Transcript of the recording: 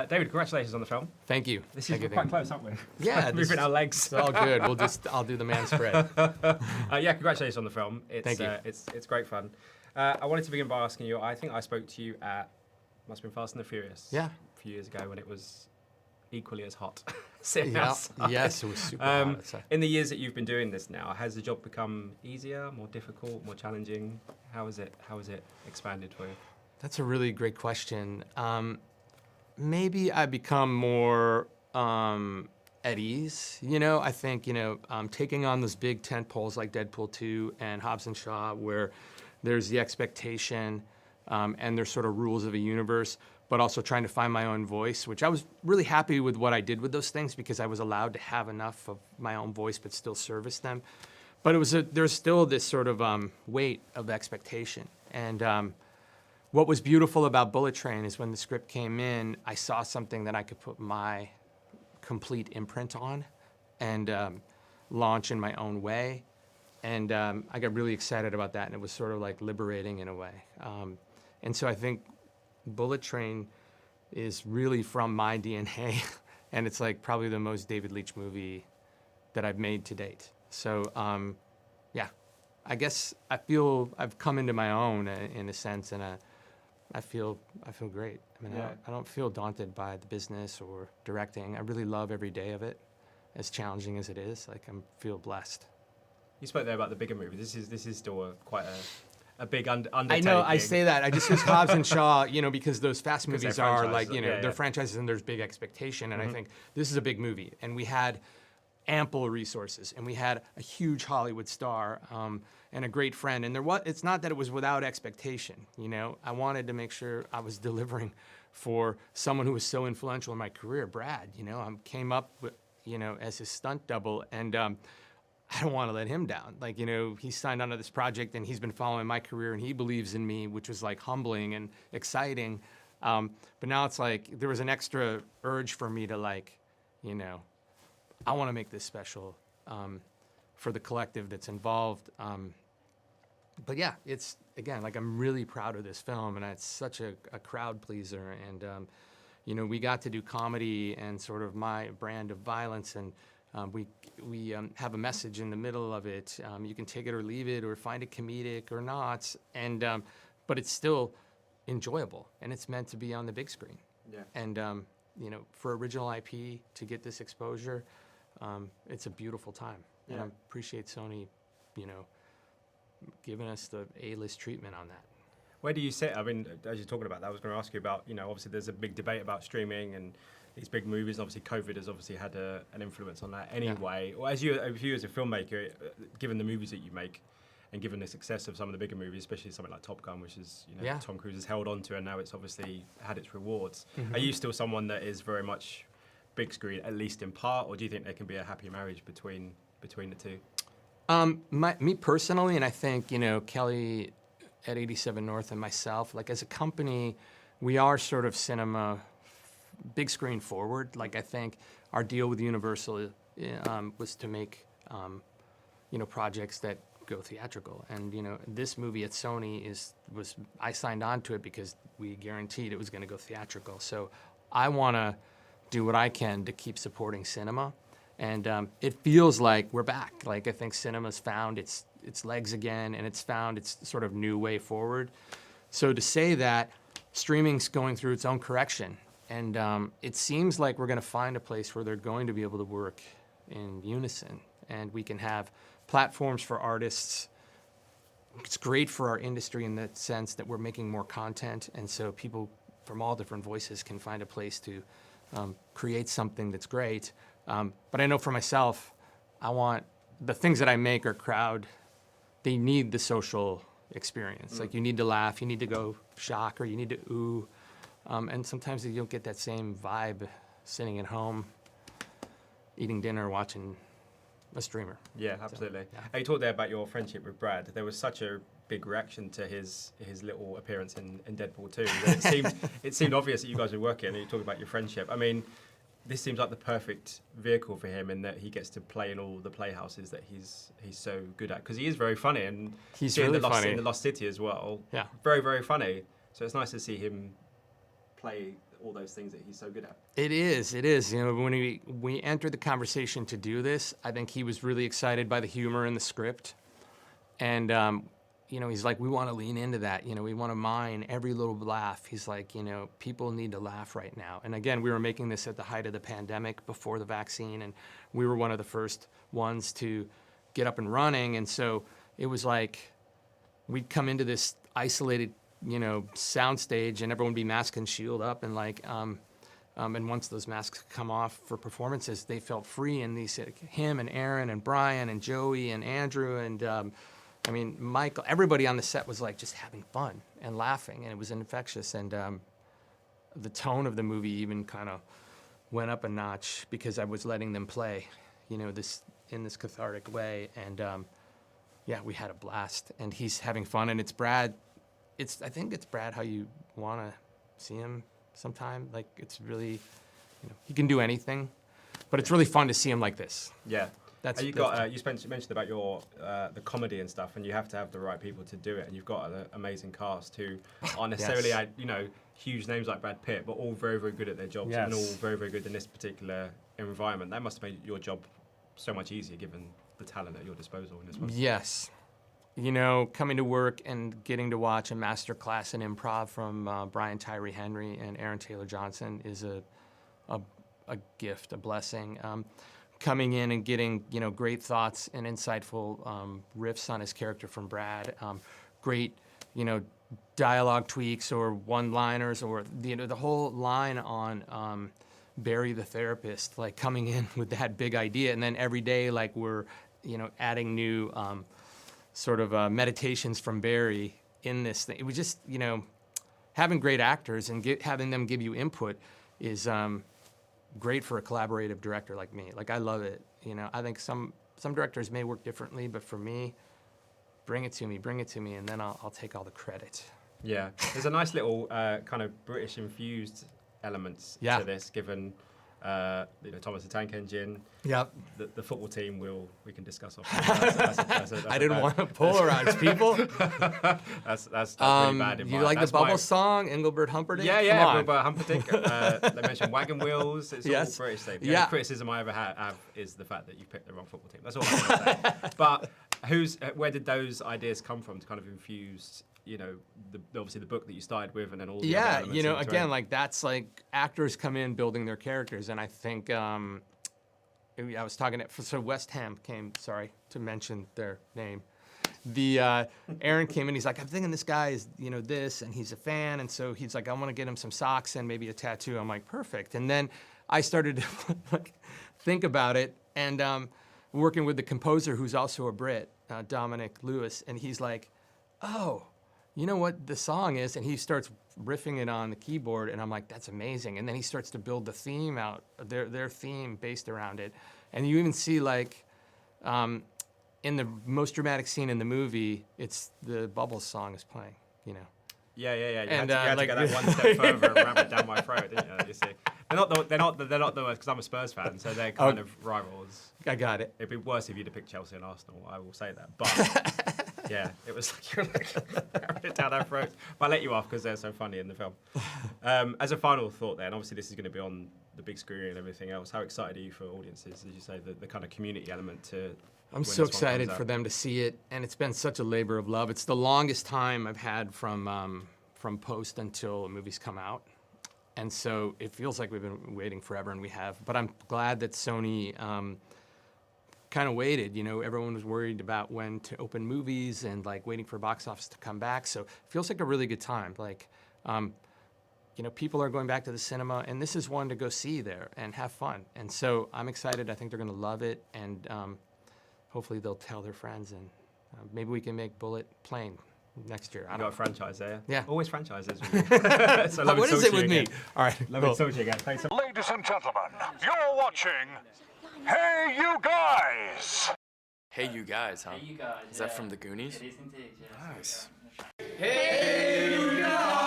David, congratulations on the film. Thank you. This is Thank quite close, aren't we? Yeah, Moving our legs. It's all good. I'll do the man spread. Yeah, congratulations on the film. Thank you. It's great fun. I wanted to begin by asking you. I think I spoke to you at must have been Fast and the Furious. Yeah. A few years ago when it was equally as hot. Yes, it was super hot. In the years that you've been doing this now, has the job become easier, more difficult, more challenging? How is it expanded for you? That's a really great question. Maybe I become more at ease. I think taking on those big tent poles like Deadpool 2 and Hobbs and Shaw, where there's the expectation and there's sort of rules of a universe, but also trying to find my own voice, which I was really happy with what I did with those things because I was allowed to have enough of my own voice but still service them. But there's still this sort of weight of expectation. And what was beautiful about Bullet Train is when the script came in, I saw something that I could put my complete imprint on and launch in my own way. And I got really excited about that, and it was sort of like liberating in a way. And so I think Bullet Train is really from my DNA, and it's like probably the most David Leitch movie that I've made to date. So yeah, I guess I feel I've come into my own in a sense, and I feel great. I mean, yeah. I don't feel daunted by the business or directing. I really love every day of it, as challenging as it is. Like, I feel blessed. You spoke there about the bigger movie. This is still quite a big undertaking. I know, I say that. I just use Hobbs and Shaw, because those fast movies are like, they're franchises and there's big expectation. And I think this is a big movie. And we had ample resources, and we had a huge Hollywood star and a great friend. And it's not that it was without expectation. I wanted to make sure I was delivering for someone who was so influential in my career, Brad. I came up with, as his stunt double, and I don't want to let him down. Like, he signed onto this project and he's been following my career and he believes in me, which was like humbling and exciting. But now it's like there was an extra urge for me to I want to make this special for the collective that's involved. But yeah, it's, again, like I'm really proud of this film, and it's such a crowd pleaser. And, we got to do comedy and sort of my brand of violence, and we have a message in the middle of it. You can take it or leave it, or find it comedic or not, and but it's still enjoyable, and it's meant to be on the big screen. Yeah. And for original IP to get this exposure, it's a beautiful time. Yeah. And I appreciate Sony, giving us the A-list treatment on that. Where do you sit? I mean, as you're talking about that, I was going to ask you about, obviously there's a big debate about streaming and these big movies. Obviously, COVID has obviously had an influence on that anyway. Yeah. Well, as you as a filmmaker, given the movies that you make, and given the success of some of the bigger movies, especially something like Top Gun, which is Tom Cruise has held on to, and now it's obviously had its rewards. Mm-hmm. Are you still someone that is very much big screen, at least in part, or do you think there can be a happy marriage between the two? Me personally, and I think Kelly at 87 North and myself, like as a company, we are sort of cinema big screen forward. Like I think our deal with Universal was to make projects that go theatrical, and this movie at Sony I signed on to it because we guaranteed it was going to go theatrical. So I want to do what I can to keep supporting cinema, and it feels like we're back. Like I think cinema's found its legs again, and it's found its sort of new way forward. So to say that streaming's going through its own correction, and it seems like we're going to find a place where they're going to be able to work in unison, and we can have platforms for artists. It's great for our industry in the sense that we're making more content, and so people from all different voices can find a place to create something that's great. But I know for myself, I want the things that I make are crowd. They need the social experience. Like you need to laugh, you need to go shock, or you need to ooh. And sometimes you don't get that same vibe sitting at home, eating dinner, watching a streamer. Yeah, absolutely. So, yeah. You talked there about your friendship with Brad. There was such a big reaction to his little appearance in Deadpool 2. It seemed obvious that you guys were working, and you talked about your friendship. I mean, this seems like the perfect vehicle for him in that he gets to play in all the playhouses that he's so good at, because he is very funny, and he's really funny in the Lost City as well. Yeah, very, very funny. So it's nice to see him play all those things that he's so good at. It is. You know, when we entered the conversation to do this, I think he was really excited by the humor in the script. And, you know, he's like, we want to lean into that. You know, we want to mine every little laugh. He's like, you know, people need to laugh right now. And again, we were making this at the height of the pandemic before the vaccine. And we were one of the first ones to get up and running. And so it was like we'd come into this isolated, you know, soundstage, and everyone would be masked and shield up, and like, and once those masks come off for performances, they felt free. And these, him and Aaron and Brian and Joey and Andrew and I mean, Michael, everybody on the set was like just having fun and laughing, and it was infectious. And the tone of the movie even kind of went up a notch because I was letting them play, you know, this in this cathartic way. And yeah, we had a blast, and he's having fun. And it's Brad. I think it's Brad how you want to see him sometime. Like, it's really, you know, he can do anything, but it's really fun to see him like this. Yeah. You mentioned about your the comedy and stuff, and you have to have the right people to do it. And you've got an amazing cast who aren't necessarily, Yes. You know, huge names like Brad Pitt, but all very, very good at their jobs, and all Yes. very, very good in this particular environment. That must have made your job so much easier, given the talent at your disposal in this one. Yes. You know, coming to work and getting to watch a master class in improv from Brian Tyree Henry and Aaron Taylor Johnson is a gift, a blessing. Coming in and getting, you know, great thoughts and insightful riffs on his character from Brad, great, you know, dialogue tweaks or one-liners, or you know, the whole line on Barry the therapist, like coming in with that big idea, and then every day, like, we're, you know, adding new sort of meditations from Barry in this thing. It was just, you know, having great actors and having them give you input is great for a collaborative director like me. Like, I love it. You know, I think some directors may work differently, but for me, bring it to me, and then I'll take all the credit. Yeah, there's a nice little kind of British infused elements to this, given you know, Thomas the Tank Engine. Yep. The football team we can discuss off. I didn't want to polarize people. That's really bad. You like the Bubble song, Engelbert Humperdinck? Yeah, Engelbert Humperdinck. They mentioned Wagon Wheels. It's all British thing. The only criticism I ever have is the fact that you picked the wrong football team. That's all I'm going to say. But where did those ideas come from to kind of infuse, you know, obviously the book that you started with, and then all the other elements you know, into again, it? like, that's like actors come in building their characters, and I think I was talking so West Ham came, sorry to mention their name. The Aaron came in, he's like, I'm thinking this guy is, you know, this, and he's a fan, and so he's like, I want to get him some socks and maybe a tattoo. I'm like, perfect. And then I started to like think about it, and working with the composer who's also a Brit, Dominic Lewis, and he's like, oh, you know what the song is? And he starts riffing it on the keyboard, and I'm like, that's amazing. And then he starts to build the theme out, their theme based around it. And you even see, like, in the most dramatic scene in the movie, it's the Bubbles song is playing, you know. Yeah. You And, had to like, go that one step further and ram it down my throat, didn't you? You see, they're not the worst, because I'm a Spurs fan, so they're kind of rivals. I got it. It'd be worse if you'd have picked Chelsea and Arsenal. I will say that, but yeah, it was like you're like ramming it down our throats. But I let you off because they're so funny in the film. As a final thought, then, obviously this is going to be on the big screen and everything else. How excited are you for audiences, as you say, the kind of community element to? I'm so excited for them to see it, and it's been such a labor of love. It's the longest time I've had from post until the movies come out, and so it feels like we've been waiting forever, and we have. But I'm glad that Sony kind of waited. You know, everyone was worried about when to open movies and like waiting for box office to come back. So it feels like a really good time. Like, you know, people are going back to the cinema, and this is one to go see there and have fun. And so I'm excited. I think they're going to love it, and hopefully they'll tell their friends, and maybe we can make Bullet plain next year. You got a franchise there. Yeah. Always franchises. So What is it with me? All right. Love it, talk to you again. Thanks so much. Ladies and gentlemen, you're watching Hey You Guys! Hey You Guys, huh? Hey, you guys. Is that from the Goonies? It is indeed, yeah. Nice. Hey, you guys!